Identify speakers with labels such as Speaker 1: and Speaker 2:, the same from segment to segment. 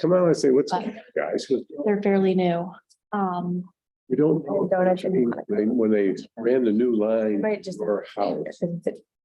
Speaker 1: come on and say, what's up, guys?
Speaker 2: They're fairly new.
Speaker 1: We don't know. When they ran the new line
Speaker 2: Right, just.
Speaker 1: or house.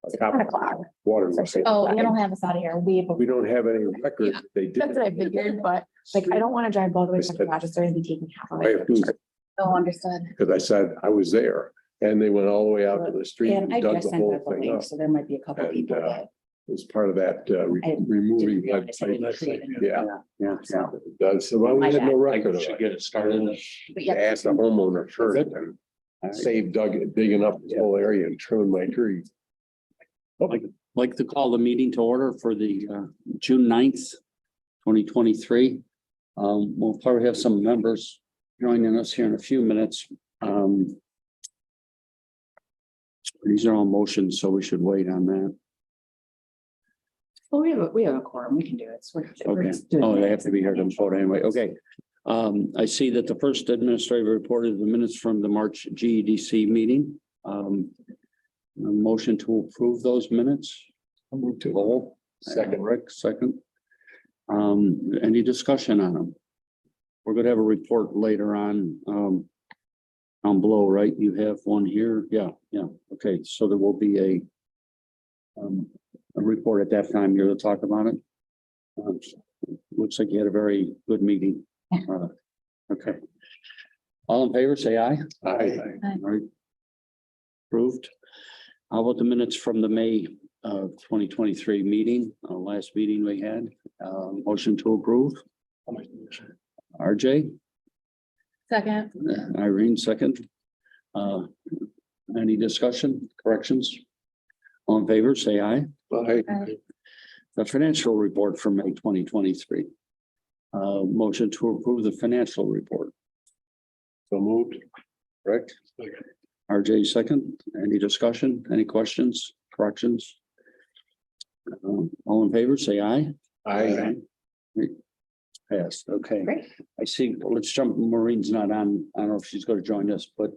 Speaker 2: It's 10 o'clock.
Speaker 1: Water.
Speaker 2: Oh, they don't have us out of here.
Speaker 1: We don't have any record. that They
Speaker 2: That's what I
Speaker 1: did.
Speaker 2: figured, but like, I don't want to drive both the way from Rochester and be taking half of it. Oh, understood.
Speaker 1: Because I said I was there and they went all the way out to the street
Speaker 3: And
Speaker 1: and
Speaker 3: I
Speaker 1: dug
Speaker 3: just
Speaker 1: the
Speaker 3: sent
Speaker 1: whole
Speaker 3: out the
Speaker 1: thing up.
Speaker 3: link, so there might be a couple
Speaker 1: And,
Speaker 3: people that.
Speaker 1: As part of that,
Speaker 3: didn't
Speaker 1: removing.
Speaker 3: realize I
Speaker 1: that
Speaker 3: didn't
Speaker 1: pipe.
Speaker 3: create a new-
Speaker 1: Yeah,
Speaker 4: Yeah.
Speaker 1: it does. So well, we had no record of
Speaker 4: Should
Speaker 1: it.
Speaker 4: get it started.
Speaker 3: But
Speaker 1: I
Speaker 3: yeah,
Speaker 1: asked the homeowner first and saved digging up the whole area and trimming my trees.
Speaker 4: Like to call the meeting to order for the June 9th, 2023. We'll probably have some members joining us here in a few minutes. These are all motions, so we should wait on that.
Speaker 3: well, we have a quorum, we can do it. So we're
Speaker 4: Okay.
Speaker 3: just doing
Speaker 4: Oh, they
Speaker 3: it.
Speaker 4: have to be here to vote anyway. Okay. I see that the first administrative report is the minutes from the March GEDC meeting. A motion to approve those minutes.
Speaker 1: I'll move to Lowell.
Speaker 4: Second, Rick, second. Any discussion on them? We're gonna have a report later on, down below, right? You have one here? Yeah, yeah. Okay, so there will be a report at that time. You're to talk about it. Looks like you had a very good meeting. Okay. All in favor, say aye.
Speaker 1: Aye.
Speaker 4: All right. Approved. How about the minutes from the May 2023 meeting, last meeting we had? Motion to approve. RJ,
Speaker 2: Second.
Speaker 4: Irene, second. Any discussion, corrections? All in favor, say aye.
Speaker 1: Aye.
Speaker 4: The financial report for May 2023. Motion to approve the financial report.
Speaker 1: So moved.
Speaker 4: Correct? RJ, second. Any discussion, any questions, corrections? All in favor, say aye.
Speaker 1: Aye.
Speaker 4: Passed, okay.
Speaker 3: Great.
Speaker 4: I see, well, let's jump, Maureen's not on, I don't know if she's going to join us, but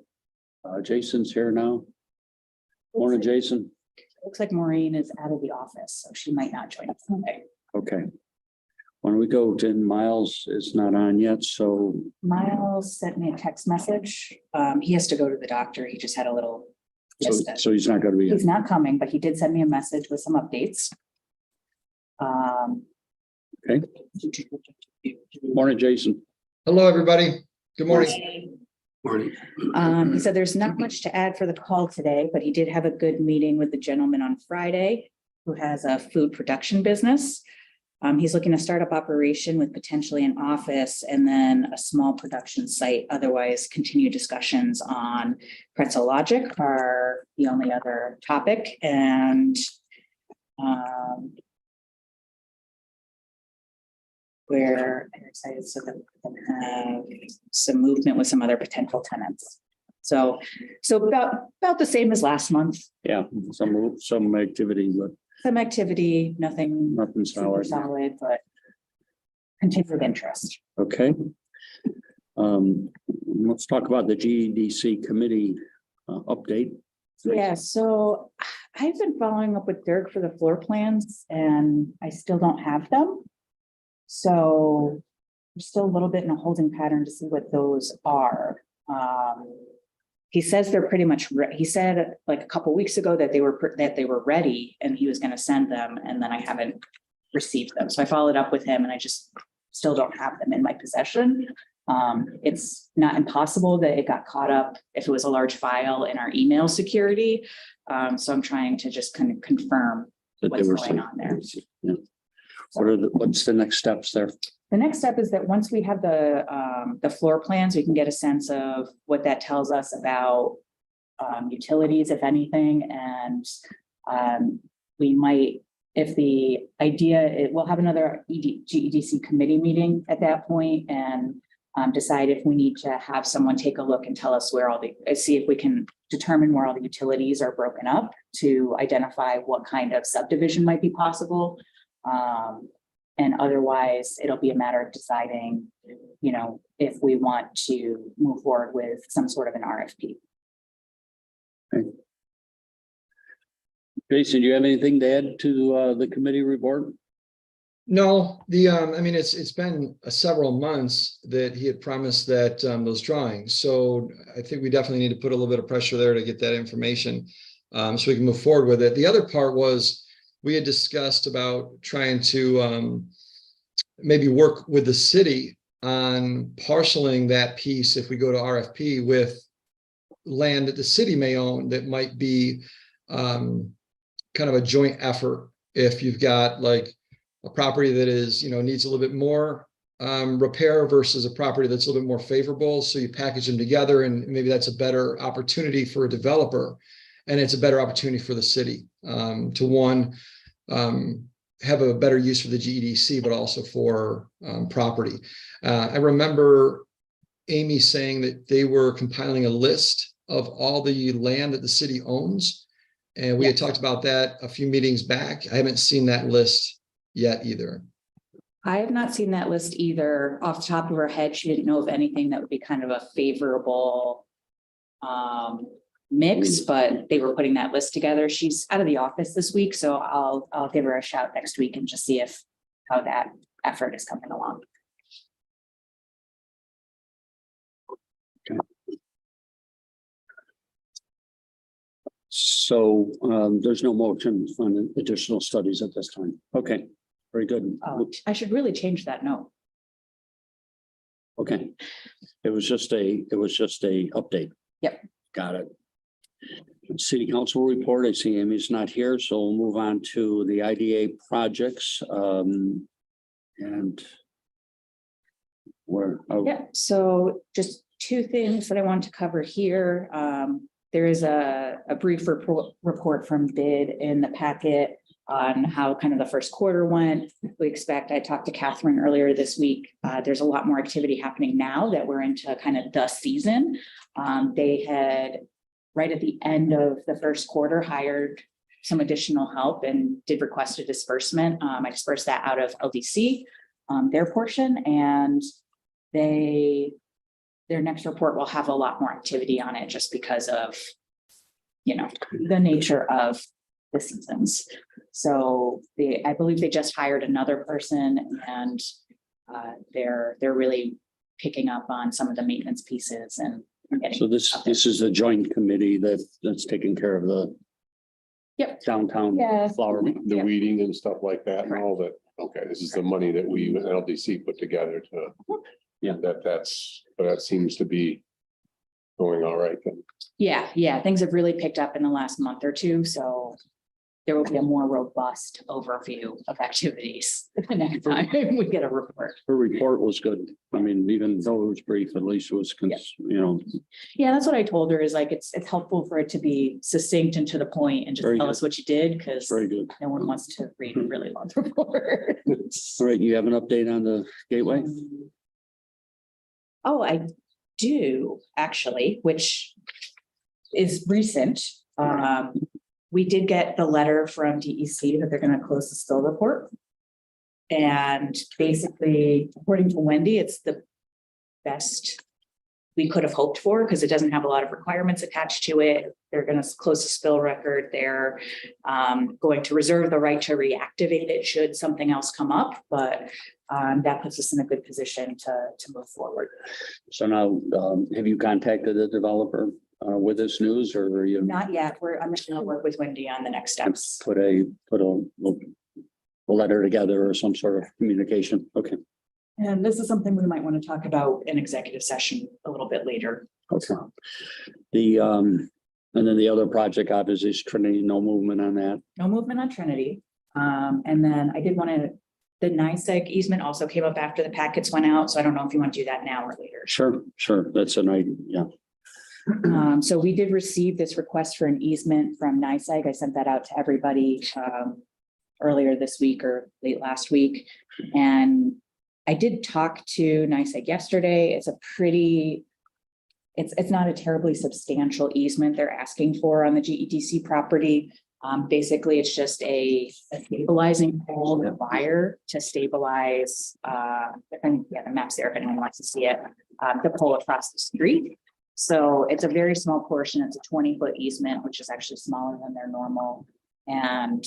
Speaker 4: Jason's here now. Morning, Jason.
Speaker 3: Looks like Maureen is out of the office, so she might not join us today.
Speaker 4: Okay. When we go to Miles is not on yet, so
Speaker 3: Miles sent me a text message. He has to go to the doctor. He just had a little.
Speaker 4: so he's not going to be.
Speaker 3: He's not coming, but he did send me a message with some updates.
Speaker 4: Okay. Morning, Jason.
Speaker 5: Hello, everybody. Good morning.
Speaker 4: Morning.
Speaker 3: He said there's not much to add for the call today, but he did have a good meeting with the gentleman on Friday who has a food production business. He's looking to start up operation with potentially an office and then a small production site. Otherwise, continue discussions on Pretzel Logic are the only other topic. And we're excited so that we can have some movement with some other potential tenants. So about the same as last month.
Speaker 4: Yeah, some activity, but
Speaker 3: Some activity, nothing
Speaker 4: nothing
Speaker 3: super
Speaker 4: solid.
Speaker 3: solid, but continued interest.
Speaker 4: Okay. Let's talk about the GEDC committee update.
Speaker 3: Yeah, so I've been following up with Dirk for the floor plans and I still don't have them. So we're still a little bit in a holding pattern to see what those are. He says they're pretty much, he said like a couple weeks ago that they were ready and he was going to send them, and then I haven't received them. So I followed up with him and I just still don't have them in my possession. It's not impossible that it got caught up if it was a large file in our email security. So I'm trying to just kind of confirm
Speaker 4: That they
Speaker 3: what's
Speaker 4: were
Speaker 3: going on there.
Speaker 4: Yeah. What's the next steps there?
Speaker 3: The next step is that once we have the floor plans, we can get a sense of what that tells us about utilities, if anything, and we might, if the idea, we'll have another GEDC committee meeting at that point and decide if we need to have someone take a look and tell us where see if we can determine where all the utilities are broken up to identify what kind of subdivision might be possible. And otherwise, it'll be a matter of deciding, you know, if we want to move forward with some sort of an RFP.
Speaker 4: Okay. Jason, do you have anything to add to the committee report?
Speaker 5: No, I mean, it's been several months that he had promised that those drawings. So I think we definitely need to put a little bit of pressure there to get that information so we can move forward with it. The other part was we had discussed about trying to maybe work with the city on parceling that piece if we go to RFP with land that the city may own that might be kind of a joint effort. If you've got like a property that is, needs a little bit more repair versus a property that's a little bit more favorable. So you package them together and maybe that's a better opportunity for a developer. And it's a better opportunity for the city to have a better use for the GEDC, but also for property. I remember Amy saying that they were compiling a list of all the land that the city owns. And we had talked about that a few meetings back. I haven't seen that list yet either.
Speaker 3: I have not seen that list either. Off the top of her head, she didn't know of anything that would be kind of a favorable mix, but they were putting that list together. She's out of the office this week, so I'll give her a shout next week and just see how that effort is coming along.
Speaker 4: So there's no motion on additional studies at this time. Okay, very good.
Speaker 3: I should really change that note.
Speaker 4: Okay. It was just a update.
Speaker 3: Yep.
Speaker 4: Got it. City council report. I see Amy's not here, so we'll move on to the IDA projects. And where?
Speaker 3: Yeah, so just two things that I want to cover here. There is a brief report from BID in the packet on how kind of the first quarter went. We expect, I talked to Catherine earlier this week. There's a lot more activity happening now that we're into kind of the season. They had, right at the end of the first quarter, hired some additional help and did request a disbursement. I dispersed that out of LDC, their portion, and their next report will have a lot more activity on it just because of, the nature of the seasons. So I believe they just hired another person, and they're really picking up on some of the maintenance pieces and getting.
Speaker 4: So this is a joint committee that's taking care of the downtown flower.
Speaker 1: The weeding and stuff like that and all that. Okay, this is the money that we and LDC put together to. That seems to be going all right then.
Speaker 3: Yeah, things have really picked up in the last month or two, so there will be a more robust overview of activities the next time we get a report.
Speaker 4: Her report was good. I mean, even though it was brief, at least it was,
Speaker 3: Yeah, that's what I told her, is like, it's helpful for it to be succinct and to the point and just tell us what you did, because
Speaker 4: very good.
Speaker 3: No one wants to read a really long report.
Speaker 4: All right, you have an update on the gateway?
Speaker 3: Oh, I do actually, which is recent. We did get the letter from DEC that they're going to close the spill report. And basically, according to Wendy, it's the best we could have hoped for because it doesn't have a lot of requirements attached to it. They're going to close the spill record. They're going to reserve the right to reactivate it should something else come up, but that puts us in a good position to move forward.
Speaker 4: So now, have you contacted the developer with this news, or are you?
Speaker 3: Not yet. I'm just going to work with Wendy on the next steps.
Speaker 4: Put a letter together or some sort of communication. Okay.
Speaker 3: And this is something we might want to talk about in executive session a little bit later.
Speaker 4: Okay. And then the other project obviously is Trinity, no movement on that.
Speaker 3: No movement on Trinity. And then I did want to, the NYSEG easement also came up after the packets went out. So I don't know if you want to do that now or later.
Speaker 4: Sure. That's an idea. Yeah.
Speaker 3: So we did receive this request for an easement from NYSEG. I sent that out to everybody earlier this week or late last week. And I did talk to NYSEG yesterday. It's it's not a terribly substantial easement they're asking for on the GEDC property. Basically, it's just a stabilizing pole, the wire to stabilize, the map's there if anyone wants to see it, the pole across the street. So it's a very small portion. It's a 20-foot easement, which is actually smaller than their normal. And,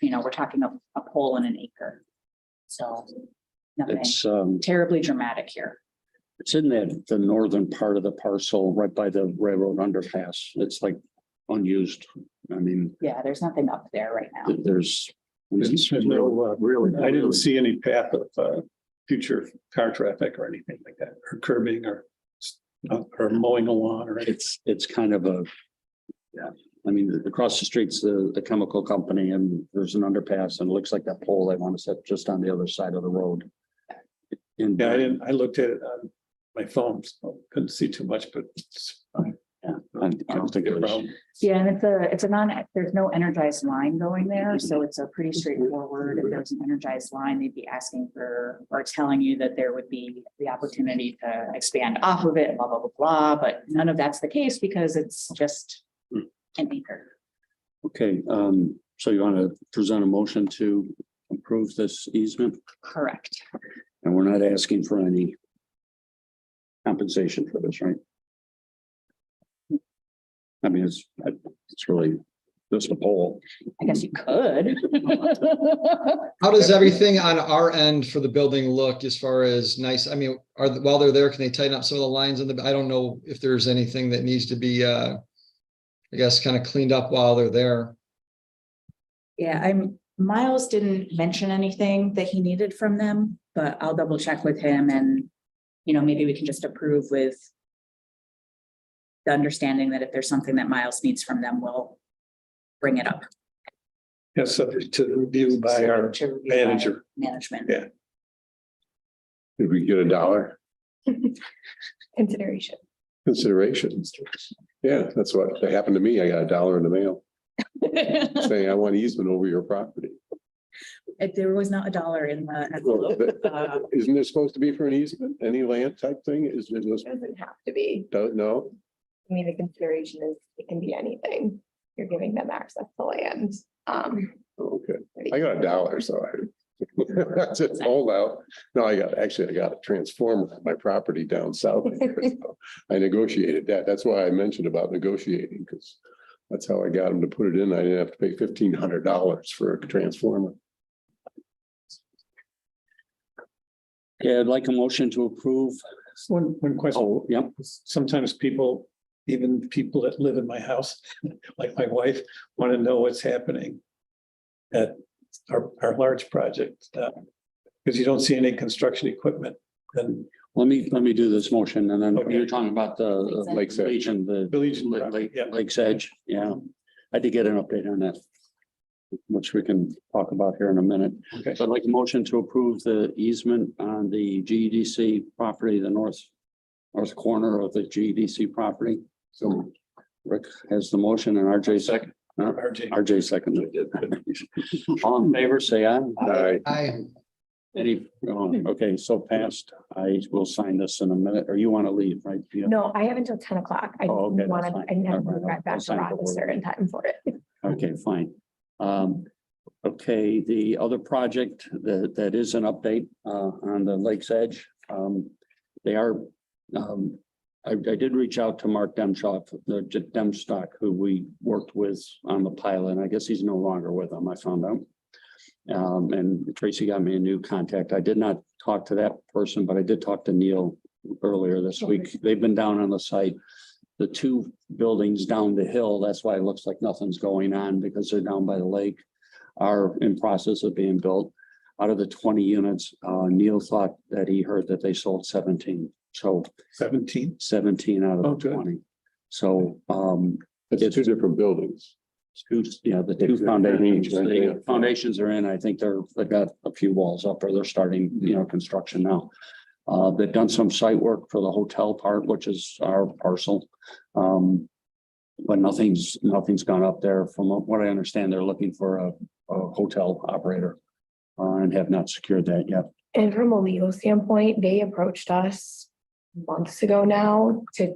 Speaker 3: we're talking a pole and an acre. So nothing
Speaker 4: It's,
Speaker 3: terribly dramatic here.
Speaker 4: it's in the northern part of the parcel, right by the railroad underpass. It's like unused. I mean,
Speaker 3: Yeah, there's nothing up there right now.
Speaker 4: there's.
Speaker 6: There's no, really, I didn't see any path of future car traffic or anything like that, or curbing or mowing a lawn or anything.
Speaker 4: It's kind of a, yeah, I mean, across the street's the chemical company and there's an underpass and it looks like that pole they want to set just on the other side of the road. And
Speaker 6: Yeah, I looked at it on my phone, so couldn't see too much, but it's fine.
Speaker 4: yeah, I don't think it was.
Speaker 3: Yeah, and it's a there's no energized line going there, so it's a pretty straightforward. If there's an energized line, they'd be asking for, or telling you that there would be the opportunity to expand off of it, blah, blah, blah, blah, but none of that's the case because it's just an acre.
Speaker 4: Okay, so you want to present a motion to approve this easement?
Speaker 3: Correct.
Speaker 4: And we're not asking for any compensation for this, right? I mean, it's really just a pole.
Speaker 3: I guess you could.
Speaker 5: How does everything on our end for the building look as far as nice? I mean, while they're there, can they tighten up some of the lines in the, I don't know if there's anything that needs to be, I guess, kind of cleaned up while they're there.
Speaker 3: Yeah, Miles didn't mention anything that he needed from them, but I'll double check with him and, maybe we can just approve with the understanding that if there's something that Miles needs from them, we'll bring it up.
Speaker 6: Yes, subject to review by our
Speaker 3: To review by
Speaker 6: manager.
Speaker 3: Management.
Speaker 6: Yeah.
Speaker 1: Did we get $1?
Speaker 2: Consideration.
Speaker 1: Consideration. Yeah, that's what happened to me. I got $1 in the mail saying I want easement over your property.
Speaker 3: If there was not $1 in the
Speaker 1: Well,
Speaker 3: envelope,
Speaker 1: Isn't there supposed to be for an easement? Any land type thing? Is it just,
Speaker 2: Doesn't have to be.
Speaker 1: don't know?
Speaker 2: I mean, the consideration is it can be anything. You're giving them access to land.
Speaker 1: Okay, I got $1, so that's it, hold out. No, I got a transformer on my property down south. So I negotiated that. That's why I mentioned about negotiating, because that's how I got them to put it in. I didn't have to pay $1,500 for a transformer.
Speaker 4: Yeah, I'd like a motion to approve.
Speaker 6: One question.
Speaker 4: Oh, yep.
Speaker 6: Sometimes people, even people that live in my house, like my wife, want to know what's happening at our large project, because you don't see any construction equipment. And
Speaker 4: Let me do this motion and then
Speaker 6: Okay.
Speaker 4: you're talking about the
Speaker 1: Lakes Edge.
Speaker 4: Legion, the
Speaker 6: Village and property, yeah.
Speaker 4: Lake's Edge, yeah. I did get an update on that, which we can talk about here in a minute.
Speaker 6: Okay.
Speaker 4: So I'd like a motion to approve the easement on the GEDC property, the north corner of the GEDC property. So Rick has the motion and RJ second. RJ seconded. All in favor, say aye. Okay, so passed. I will sign this in a minute, or you want to leave, right? Yeah.
Speaker 2: No, I have until 10 o'clock. I
Speaker 4: Oh, okay, that's
Speaker 2: wanted,
Speaker 4: fine.
Speaker 2: I didn't have to
Speaker 4: All
Speaker 2: move
Speaker 4: right,
Speaker 2: right back
Speaker 4: I'll
Speaker 2: to
Speaker 4: sign it
Speaker 2: Rochester
Speaker 4: before-
Speaker 2: in time for it.
Speaker 4: Okay, fine. Okay, the other project that is an update on the Lake's Edge. They are, I did reach out to Mark Demshoff, the Demstock, who we worked with on the pilot. I guess he's no longer with them, I found out. And Tracy got me a new contact. I did not talk to that person, but I did talk to Neil earlier this week. They've been down on the site. The two buildings down the hill, that's why it looks like nothing's going on, because they're down by the lake, are in process of being built. Out of the 20 units, Neil thought that he heard that they sold 17. So
Speaker 6: 17.
Speaker 4: 17 out
Speaker 6: Oh,
Speaker 4: of the
Speaker 6: good.
Speaker 4: 20. So
Speaker 1: It's two different buildings.
Speaker 4: the two foundations, the foundations are in. I think they've got a few walls up, or they're starting, construction now. They've done some site work for the hotel part, which is our parcel. But nothing's gone up there. From what I understand, they're looking for a hotel operator and have not secured that yet.
Speaker 2: And from a legal standpoint, they approached us months ago now to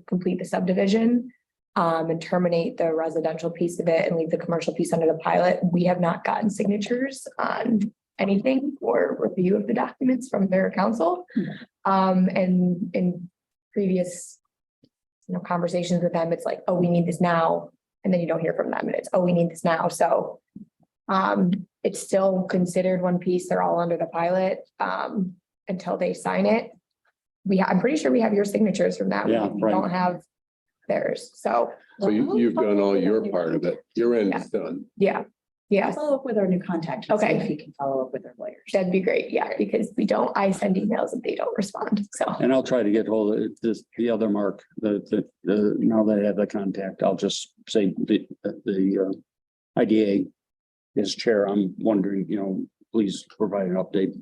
Speaker 2: complete the subdivision and terminate the residential piece of it and leave the commercial piece under the pilot. We have not gotten signatures on anything or review of the documents from their council. And in previous conversations with them, it's like, oh, we need this now. And then you don't hear from them and it's, oh, we need this now. So It's still considered one piece. They're all under the pilot, until they sign it. I'm pretty sure we have your signatures from that.
Speaker 4: Yeah,
Speaker 2: We
Speaker 4: right.
Speaker 2: don't have theirs. So,
Speaker 1: So you've done all your part of it. Your end is done.
Speaker 2: yeah.
Speaker 3: I'll
Speaker 2: Yes,
Speaker 3: follow up with our new contact. and see
Speaker 2: Okay.
Speaker 3: If he can follow up with our lawyers.
Speaker 2: that'd be great. Yeah, because I send emails and they don't respond. So,
Speaker 4: And I'll try to get hold of this, the other Mark, now that I have the contact, I'll just say the IDA is chair. I'm wondering, please provide an update.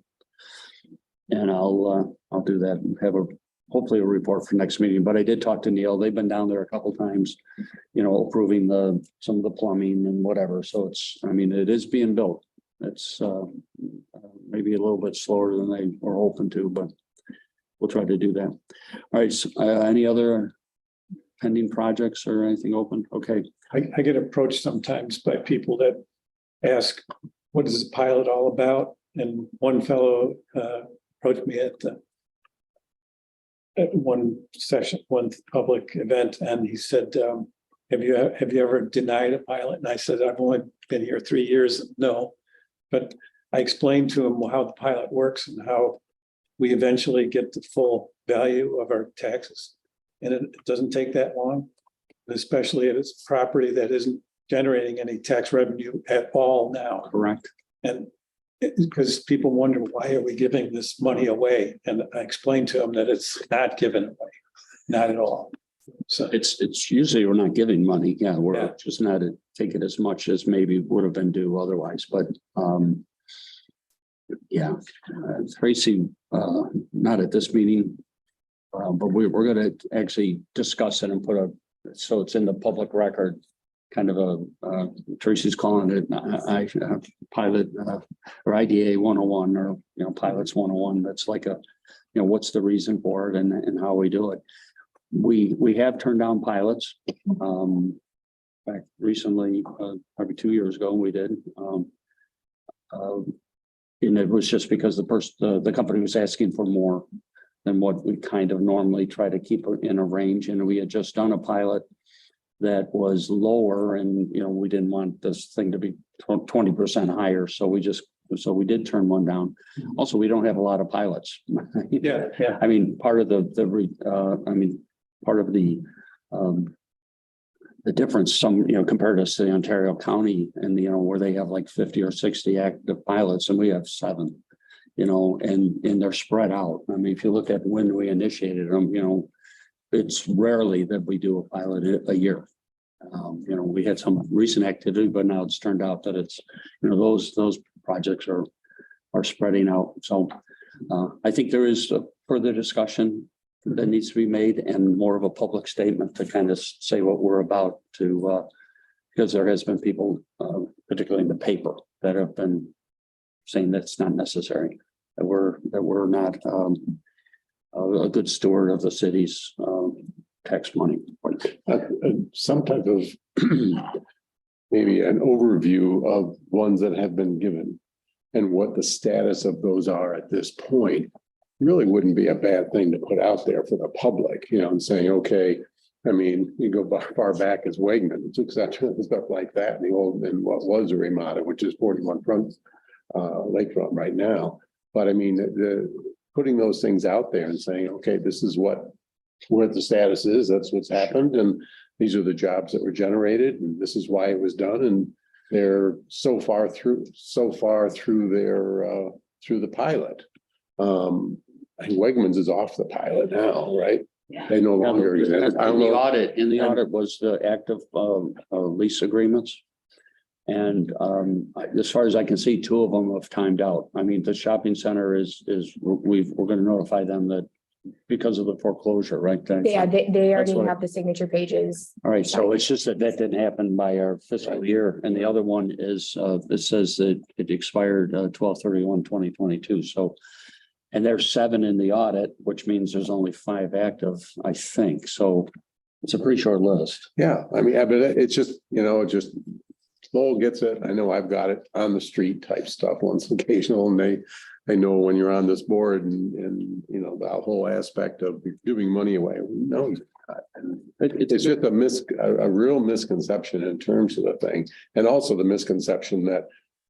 Speaker 4: And I'll do that and have hopefully a report for next meeting. But I did talk to Neil. They've been down there a couple times, approving some of the plumbing and whatever. So it is being built. It's maybe a little bit slower than they were hoping to, but we'll try to do that. All right, so, any other pending projects or anything open? Okay,
Speaker 6: I get approached sometimes by people that ask, what is the pilot all about? And one fellow approached me at one session, one public event, and he said, have you ever denied a pilot? And I said, I've only been here 3 years. No, but I explained to him how the pilot works and how we eventually get the full value of our taxes. And it doesn't take that long, especially if it's property that isn't generating any tax revenue at all now.
Speaker 4: correct.
Speaker 6: And because people wonder, why are we giving this money away? And I explained to them that it's not given away, not at all. So
Speaker 4: It's usually we're not giving money. Yeah, we're
Speaker 6: Yeah.
Speaker 4: just not taking as much as maybe would have been due otherwise, but yeah, Tracy, not at this meeting. But we're going to actually discuss it and so it's in the public record, kind of Tracy's calling it pilot or IDA 101 or, pilots 101. That's like what's the reason for it and how we do it. We have turned down pilots. Back recently, probably 2 years ago, we did. And it was just because the company was asking for more than what we kind of normally try to keep in a range. And we had just done a pilot that was lower and, we didn't want this thing to be 20% higher. So we did turn one down. Also, we don't have a lot of pilots.
Speaker 6: yeah.
Speaker 4: I mean, part of the difference, compared to the Ontario County and, where they have like 50 or 60 active pilots and we have 7, and they're spread out. I mean, if you look at when we initiated them, it's rarely that we do a pilot a year. We had some recent activity, but now it's turned out that it's, those projects are spreading out. So I think there is a further discussion that needs to be made and more of a public statement to kind of say what we're about to, because there has been people, particularly in the paper, that have been saying that's not necessary, that we're not a good steward of the city's tax money.
Speaker 1: Some type of maybe an overview of ones that have been given and what the status of those are at this point really wouldn't be a bad thing to put out there for the public, and saying, okay, I mean, you go far back as Wegmans, et cetera, and stuff like that. And what was a Ramada, which is 41 front lakefront right now. But I mean, putting those things out there and saying, okay, this is what the status is. That's what's happened, and these are the jobs that were generated, and this is why it was done. And they're so far through the pilot. I think Wegmans is off the pilot now, right?
Speaker 3: Yeah.
Speaker 1: They no longer exist. I don't
Speaker 4: In the
Speaker 1: know.
Speaker 4: audit was the active lease agreements. And as far as I can see, 2 of them have timed out. I mean, the shopping center we're going to notify them that because of the foreclosure, right?
Speaker 2: yeah, they already
Speaker 4: what-
Speaker 2: have the signature pages.
Speaker 4: All right, so it's just that didn't happen by our fiscal year. And the other one is, it says that it expired 12/31/2022. So, and there's 7 in the audit, which means there's only 5 active, I think. So it's a pretty short list.
Speaker 1: Yeah, I mean, but it's just, Lowell gets it. I know I've got it on the street type stuff once occasional, and they know when you're on this board and the whole aspect of giving money away. No, it's just a real misconception in terms of the thing. And also the misconception that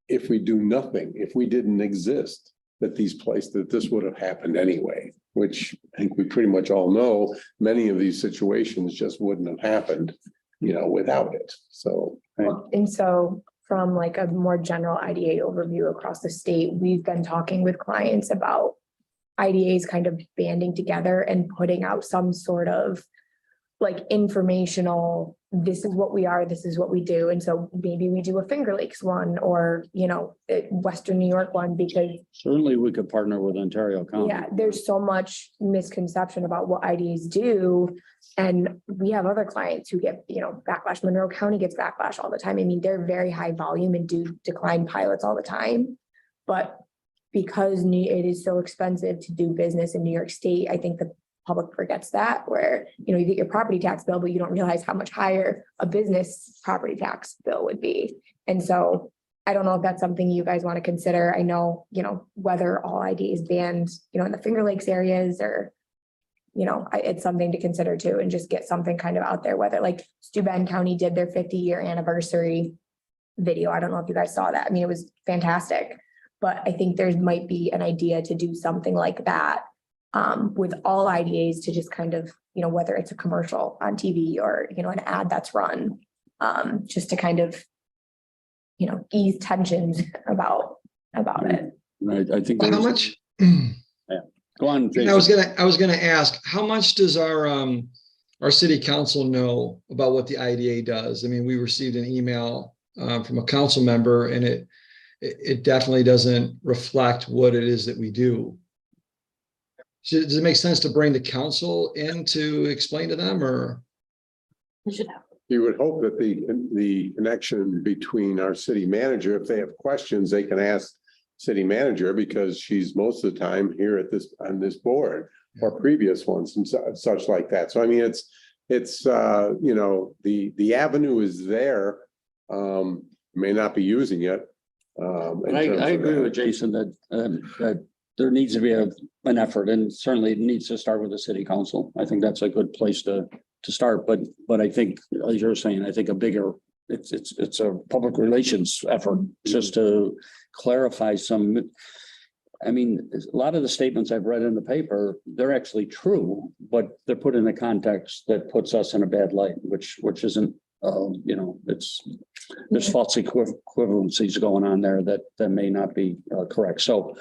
Speaker 1: if we do nothing, if we didn't exist, that this would have happened anyway, which I think we pretty much all know, many of these situations just wouldn't have happened, without it. So.
Speaker 2: And so from like a more general IDA overview across the state, we've been talking with clients about IDAs kind of banding together and putting out some sort of like informational, this is what we are, this is what we do. And so maybe we do a Finger Lakes one or, Western New York one, because
Speaker 4: Certainly, we could partner with Ontario County.
Speaker 2: yeah, there's so much misconception about what IDAs do. And we have other clients who get, backlash. Monroe County gets backlash all the time. I mean, they're very high volume and do decline pilots all the time. But because it is so expensive to do business in New York State, I think the public forgets that, where, you get your property tax bill, but you don't realize how much higher a business property tax bill would be. And so I don't know if that's something you guys want to consider. I know, whether all ID is banned, in the Finger Lakes areas or, it's something to consider too, and just get something kind of out there, whether like Steuben County did their 50-year anniversary video. I don't know if you guys saw that. I mean, it was fantastic, but I think there might be an idea to do something like that with all IDAs to just kind of, whether it's a commercial on TV or, an ad that's run, just to kind of, ease tensions about it.
Speaker 4: Right, I think.
Speaker 5: How much?
Speaker 4: Go on, Jason.
Speaker 5: I was gonna ask, how much does our city council know about what the IDA does? I mean, we received an email from a council member, and it definitely doesn't reflect what it is that we do. Does it make sense to bring the council in to explain to them, or?
Speaker 3: We should have.
Speaker 1: You would hope that the connection between our city manager, if they have questions, they can ask city manager, because she's most of the time here on this board, or previous ones and such like that. So I mean, it's the avenue is there. May not be using it.
Speaker 4: I agree with Jason that there needs to be an effort, and certainly it needs to start with the city council. I think that's a good place to start, but I think, as you're saying, I think it's a public relations effort just to clarify some. I mean, a lot of the statements I've read in the paper, they're actually true, but they're put in a context that puts us in a bad light, which isn't, there's false equivalencies going on there that may not be correct. So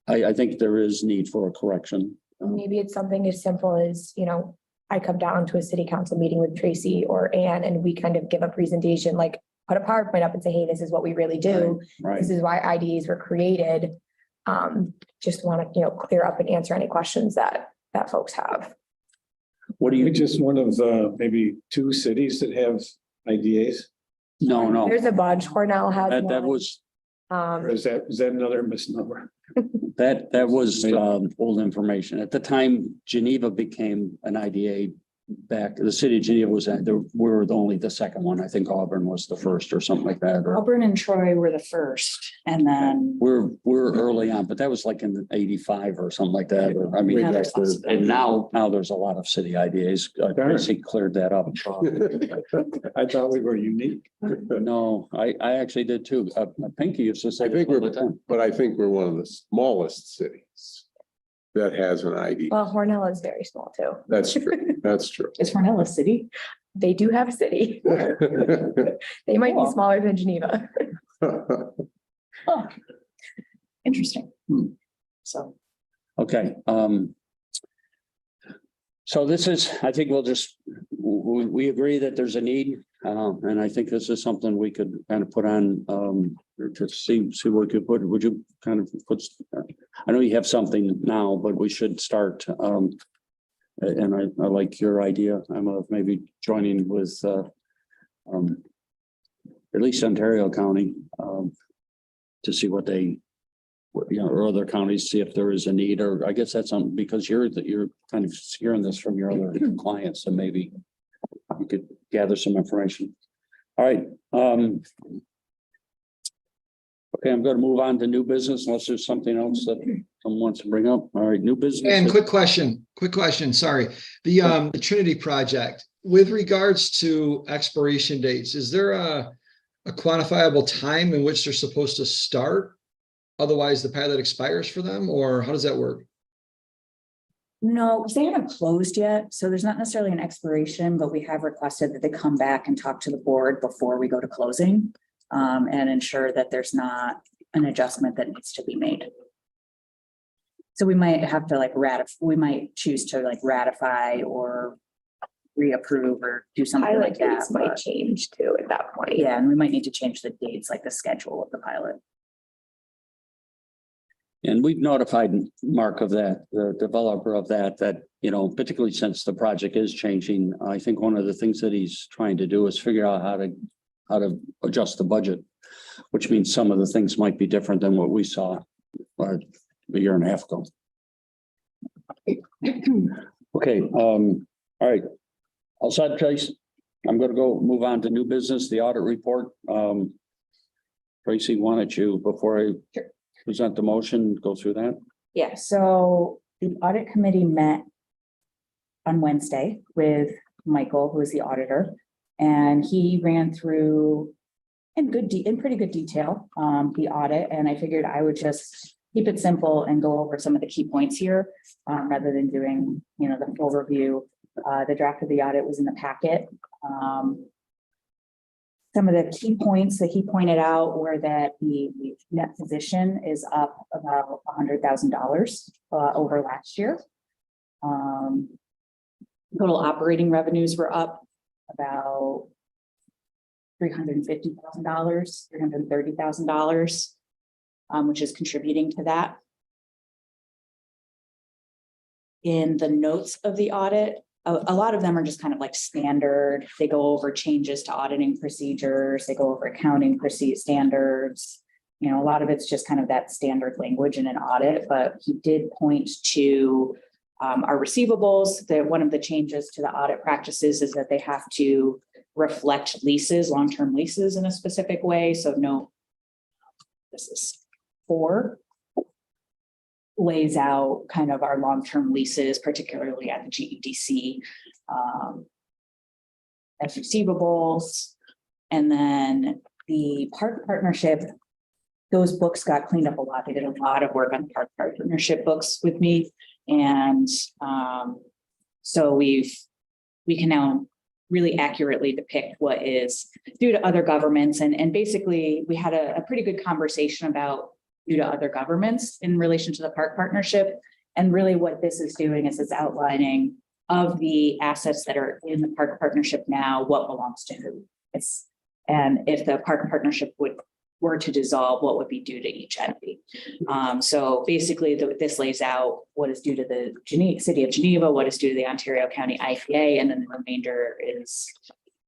Speaker 4: I think there is need for a correction.
Speaker 2: Maybe it's something as simple as, I come down to a city council meeting with Tracy or Ann, and we kind of give a presentation, like put a PowerPoint up and say, hey, this is what we really do.
Speaker 4: Right.
Speaker 2: This is why IDs were created. Just want to, clear up and answer any questions that folks have.
Speaker 4: What do you?
Speaker 6: We're just one of maybe 2 cities that have IDAs.
Speaker 4: No.
Speaker 2: There's a bunch. Cornell has
Speaker 4: That
Speaker 2: one.
Speaker 4: was.
Speaker 6: Or is that another misnomer?
Speaker 4: That was old information. At the time, Geneva became an IDA. The city of Geneva was we were only the second one. I think Auburn was the first or something like that.
Speaker 3: Auburn and Troy were the first, and then
Speaker 4: We're early on, but that was like in 85 or something like that. I mean,
Speaker 3: Yeah, there's lots of them.
Speaker 4: and now there's a lot of city IDAs. Tracy cleared that up.
Speaker 6: I thought we were unique.
Speaker 4: No, I actually did too. Pinky used to say.
Speaker 1: I think
Speaker 4: all the time.
Speaker 1: but I think we're one of the smallest cities that has an ID.
Speaker 2: Well, Hornell is very small too.
Speaker 1: That's true. That's true.
Speaker 3: is Cornell a city?
Speaker 2: They do have a city. They might be
Speaker 3: Cool.
Speaker 2: smaller than Geneva.
Speaker 3: Oh, interesting. So.
Speaker 4: Okay, so this is, I think we agree that there's a need, and I think this is something we could kind of put on, to see what we could put. Would you kind of put, I know you have something now, but we should start, and I like your idea, Emma, of maybe joining with, at least Ontario County, to see what they, or other counties, see if there is a need, or I guess that's something, because you're kind of hearing this from your other clients, so maybe you could gather some information. All right. Okay, I'm going to move on to new business unless there's something else that someone wants to bring up. All right, new business.
Speaker 5: And quick question, sorry. The Trinity project, with regards to expiration dates, is there a a quantifiable time in which they're supposed to start? Otherwise, the pilot expires for them, or how does that work?
Speaker 3: No, 'cause they haven't closed yet, so there's not necessarily an expiration, but we have requested that they come back and talk to the board before we go to closing. And ensure that there's not an adjustment that needs to be made. So we might have to we might choose to like ratify or reapprove or do something
Speaker 2: Pilot
Speaker 3: like that.
Speaker 2: dates might
Speaker 3: But
Speaker 2: change too at that point.
Speaker 3: yeah, and we might need to change the dates, like the schedule of the pilot.
Speaker 4: And we've notified Mark of that, the developer of that, particularly since the project is changing. I think one of the things that he's trying to do is figure out how to adjust the budget, which means some of the things might be different than what we saw a year and a half ago. Okay, all right. All set, Trace? I'm gonna go move on to new business, the audit report. Tracy, why don't you, before I present the motion, go through that?
Speaker 3: Yeah, so the audit committee met on Wednesday with Michael, who is the auditor, and he ran through in pretty good detail, the audit, and I figured I would just keep it simple and go over some of the key points here, rather than doing, the full review. The draft of the audit was in the packet. Some of the key points that he pointed out were that the net position is up about $100,000 over last year. Total operating revenues were up about $350,000, $330,000, which is contributing to that. In the notes of the audit, a lot of them are just kind of like standard. They go over changes to auditing procedures. They go over accounting standards. A lot of it's just kind of that standard language in an audit, but he did point to our receivables. That one of the changes to the audit practices is that they have to reflect leases, long-term leases in a specific way. So no, this is 4. Lays out kind of our long-term leases, particularly at the GEDC, as receivables. And then the park partnership, those books got cleaned up a lot. They did a lot of work on the park partnership books with me. And so we can now really accurately depict what is due to other governments. And basically we had a pretty good conversation about due to other governments in relation to the park partnership. And really what this is doing is it's outlining of the assets that are in the park partnership now, what belongs to who. And if the park partnership were to dissolve, what would be due to each entity. So basically this lays out what is due to the city of Geneva, what is due to the Ontario County IPA, and then the remainder is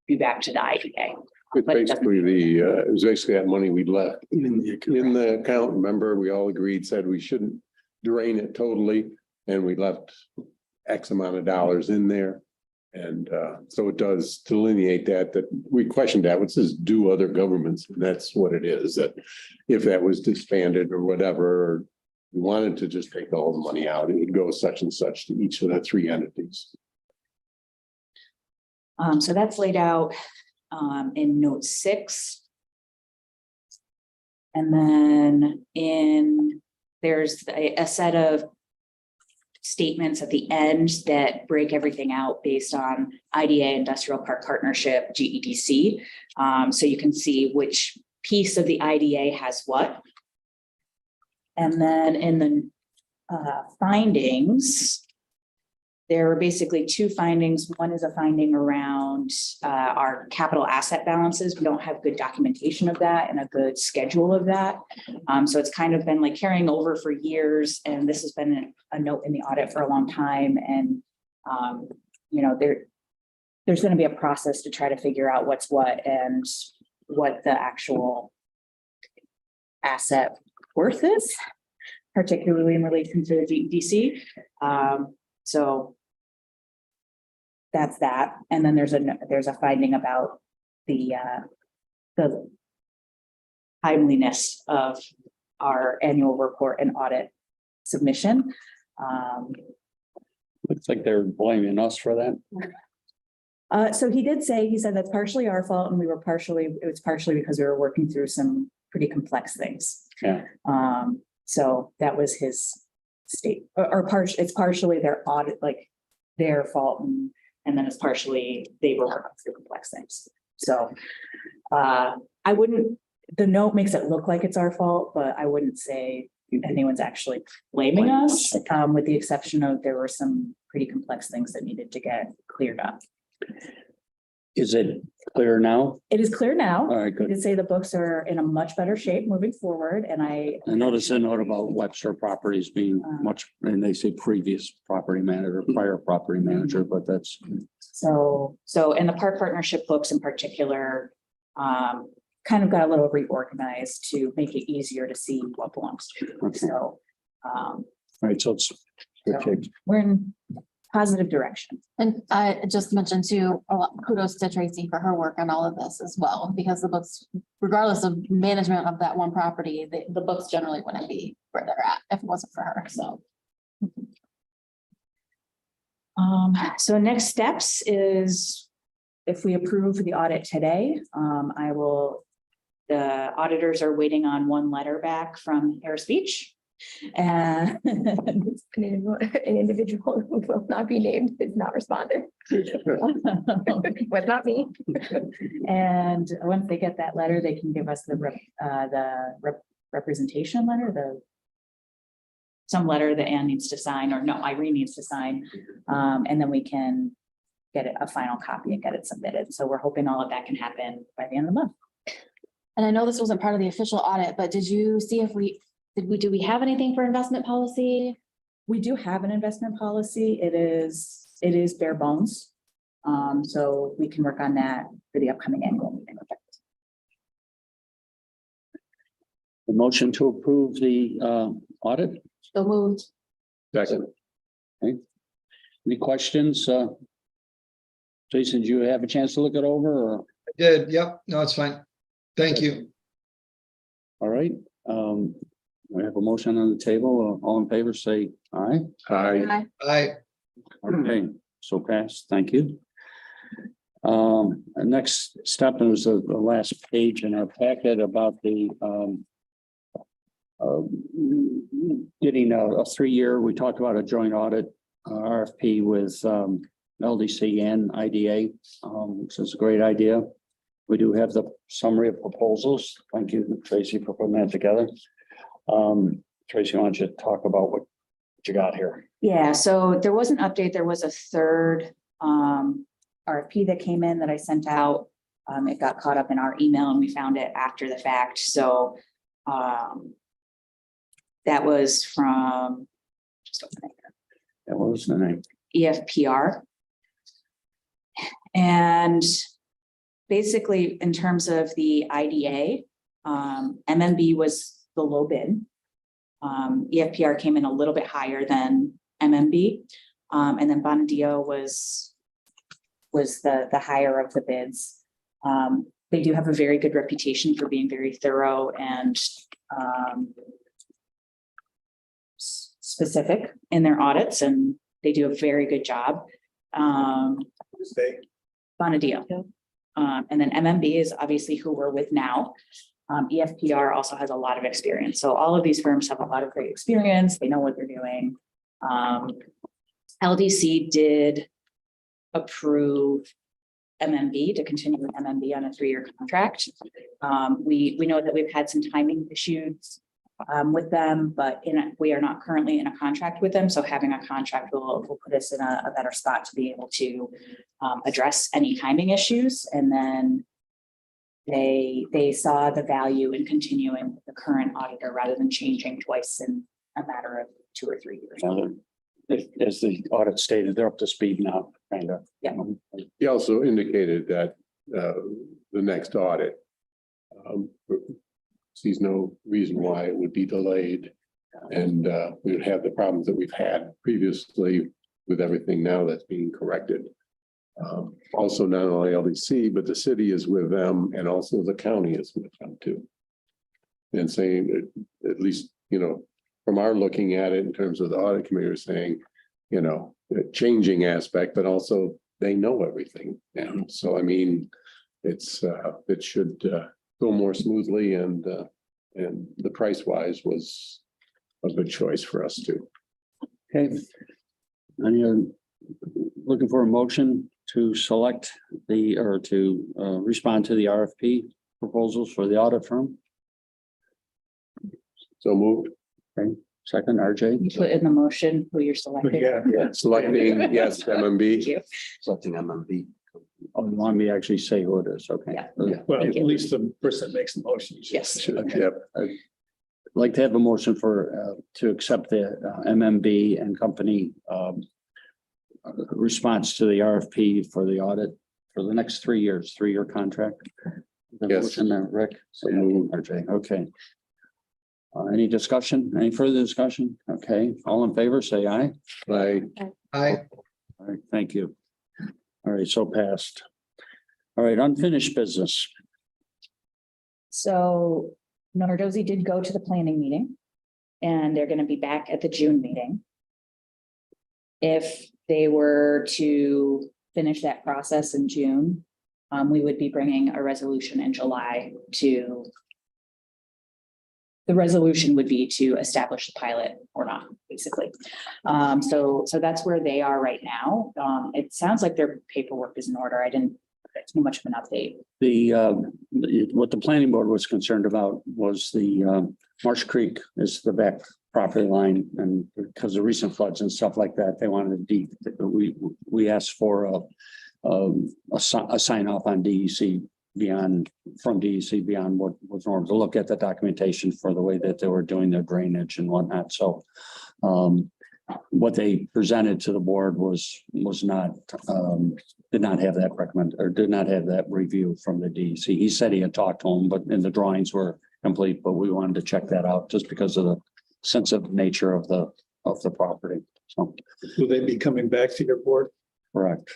Speaker 3: due back to the IPA.
Speaker 1: It's basically it was basically that money we left in the account. Remember, we all agreed, said we shouldn't drain it totally, and we left X amount of dollars in there. And so it does delineate that we questioned that, which is due other governments. And that's what it is, that if that was disbanded or whatever, or we wanted to just take all the money out, it would go such and such to each of the 3 entities.
Speaker 3: So that's laid out in note 6. And then there's a set of statements at the end that break everything out based on IDA, Industrial Park Partnership, GEDC. So you can see which piece of the IDA has what. And then in the findings, there were basically 2 findings. One is a finding around our capital asset balances. We don't have good documentation of that and a good schedule of that. So it's kind of been like carrying over for years. And this has been a note in the audit for a long time. And, there's going to be a process to try to figure out what's what and what the actual asset worth is, particularly in relation to the GEDC. So that's that. And then there's a finding about the timeliness of our annual report and audit submission.
Speaker 4: Looks like they're blaming us for that.
Speaker 3: So he did say, he said that's partially our fault and it was partially because we were working through some pretty complex things.
Speaker 4: Yeah.
Speaker 3: So that was his state, it's partially their audit, like their fault and then it's partially they were working through complex things. So I wouldn't, the note makes it look like it's our fault, but I wouldn't say anyone's actually blaming us, with the exception of there were some pretty complex things that needed to get cleared up.
Speaker 4: Is it clear now?
Speaker 3: It is clear now.
Speaker 4: All right,
Speaker 3: I
Speaker 4: good.
Speaker 3: did say the books are in a much better shape moving forward, and I
Speaker 4: noticed a note about Webster Properties being much, and they say previous property manager, prior property manager, but that's.
Speaker 3: so in the park partnership books in particular, kind of got a little reorganized to make it easier to see what belongs to who.
Speaker 4: Okay.
Speaker 3: So
Speaker 4: Right, so it's good shape.
Speaker 3: we're in positive direction.
Speaker 7: And I just mentioned too, a lot kudos to Tracy for her work on all of this as well, because the books, regardless of management of that one property, the books generally wouldn't be where they're at if it wasn't for her, so.
Speaker 3: So next steps is if we approve the audit today, the auditors are waiting on one letter back from Harris Beach. And
Speaker 2: An individual who will not be named is not responded. Was not me.
Speaker 3: And once they get that letter, they can give us the representation letter, some letter that Ann needs to sign, or no, Irene needs to sign. And then we can get a final copy and get it submitted. So we're hoping all of that can happen by the end of the month.
Speaker 7: And I know this wasn't part of the official audit, but did you see if do we have anything for investment policy?
Speaker 3: We do have an investment policy. It is bare bones. So we can work on that for the upcoming annual meeting.
Speaker 4: The motion to approve the audit.
Speaker 7: So moved.
Speaker 1: Second.
Speaker 4: Any questions? Jason, do you have a chance to look it over or?
Speaker 5: I did, yep, no, it's fine. Thank you.
Speaker 4: All right, we have a motion on the table. All in favor, say aye.
Speaker 1: Hi.
Speaker 5: I,
Speaker 4: Okay, so passed. Thank you. The next step is the last page in our packet about the getting a 3-year, we talked about a joint audit RFP with LDC and IDA, which is a great idea. We do have the summary of proposals. Thank you, Tracy, for putting that together. Tracy, why don't you talk about what you got here?
Speaker 3: Yeah, so there was an update. There was a third RFP that came in that I sent out. It got caught up in our email and we found it after the fact. So that was from just opening
Speaker 4: Yeah, what was the name?
Speaker 3: EFPR. And basically, in terms of the IDA, MMB was the low bid. EFPR came in a little bit higher than MMB. And then Bonadio was the higher of the bids. They do have a very good reputation for being very thorough and specific in their audits, and they do a very good job. Bonadio. And then MMB is obviously who we're with now. EFPR also has a lot of experience. So all of these firms have a lot of great experience. They know what they're doing. LDC did approve MMB to continue with MMB on a 3-year contract. We know that we've had some timing issues with them, but we are not currently in a contract with them. So having a contract will put us in a better spot to be able to address any timing issues. And then they saw the value in continuing with the current auditor rather than changing twice in a matter of 2 or 3 years.
Speaker 4: As the audit stated, they're up to speed now, kind of.
Speaker 3: Yeah.
Speaker 1: He also indicated that the next audit sees no reason why it would be delayed. And we would have the problems that we've had previously with everything now that's being corrected. Also, not only LDC, but the city is with them and also the county is with them too. And saying, at least, from our looking at it in terms of the audit committee, saying, the changing aspect, but also they know everything. And so, I mean, it should go more smoothly and the price wise was a good choice for us too.
Speaker 4: Okay. Any looking for a motion to select or to respond to the RFP proposals for the audit firm?
Speaker 1: So moved.
Speaker 4: Okay, second, RJ.
Speaker 3: You put in the motion who you're selecting.
Speaker 1: Yeah, selecting, yes,
Speaker 3: Thank
Speaker 1: MMB.
Speaker 3: you.
Speaker 1: Selecting MMB.
Speaker 4: Oh, you want me to actually say who it is? Okay.
Speaker 3: Yeah.
Speaker 6: Well,
Speaker 3: Thank
Speaker 6: at
Speaker 3: you.
Speaker 6: least the person that makes the motion.
Speaker 3: Yes.
Speaker 1: Yep.
Speaker 4: I'd like to have a motion for, to accept the MMB and company response to the RFP for the audit for the next 3 years, 3-year contract. The
Speaker 1: Yes.
Speaker 4: motion there, Rick.
Speaker 1: So moved.
Speaker 4: RJ, okay. Any discussion? Any further discussion? Okay, all in favor, say aye.
Speaker 1: I,
Speaker 5: I,
Speaker 4: All right, thank you. All right, so passed. All right, unfinished business.
Speaker 3: So Nardozzi did go to the planning meeting and they're going to be back at the June meeting. If they were to finish that process in June, we would be bringing a resolution in July to. The resolution would be to establish the pilot or not, basically. So that's where they are right now. It sounds like their paperwork is in order. I didn't get too much of an update.
Speaker 4: What the planning board was concerned about was the Marsh Creek is the back property line, and because of recent floods and stuff like that, they wanted we asked for a sign off on DEC from DEC beyond what was normal, to look at the documentation for the way that they were doing their drainage and whatnot. So what they presented to the board was not did not have that review from the DEC. He said he had talked to him, and the drawings were complete, but we wanted to check that out just because of the sensitive nature of the property. So
Speaker 6: Will they be coming back to your board?
Speaker 4: correct.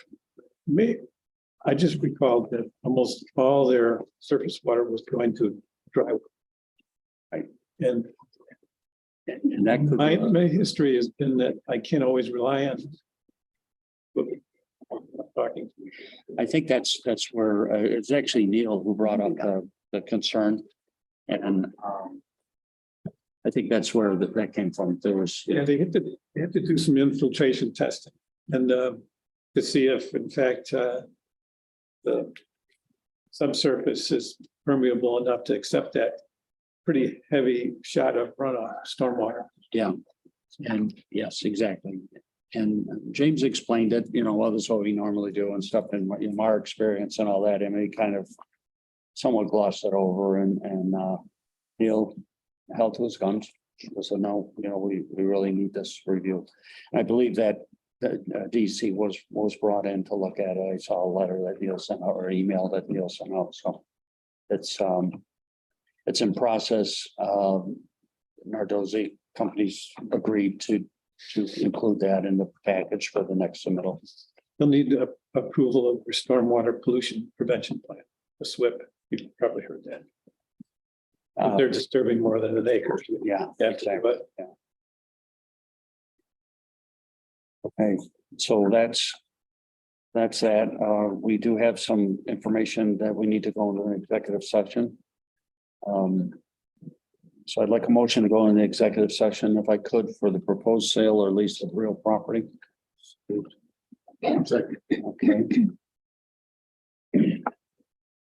Speaker 6: I just recalled that almost all their surface water was going to dry.
Speaker 4: Right.
Speaker 6: And
Speaker 4: And that could
Speaker 6: my history has been that I can't always rely on. Talking.
Speaker 4: I think that's where it's actually Neil who brought up the concern. And I think that's where that came from. There was,
Speaker 6: Yeah, they have to do some infiltration testing and to see if in fact the subsurface is permeable enough to accept that pretty heavy shot of runoff stormwater.
Speaker 4: yeah. And yes, exactly. And James explained it, well, this is what we normally do and stuff in our experience and all that. And he kind of somewhat glossed it over and Neil held to his guns. He said, no, we really need this review. And I believe that DC was brought in to look at it. I saw a letter that Neil sent out or email that Neil sent out. So it's in process. Nardozzi companies agreed to include that in the package for the next submittal.
Speaker 6: They'll need approval of their stormwater pollution prevention plan, the SWIP. You've probably heard that. If they're disturbing more than an acre.
Speaker 4: Yeah, exactly.
Speaker 6: But
Speaker 4: Yeah. Okay, so that's that. We do have some information that we need to go into an executive session. So I'd like a motion to go in the executive session if I could for the proposed sale or lease of real property. Okay.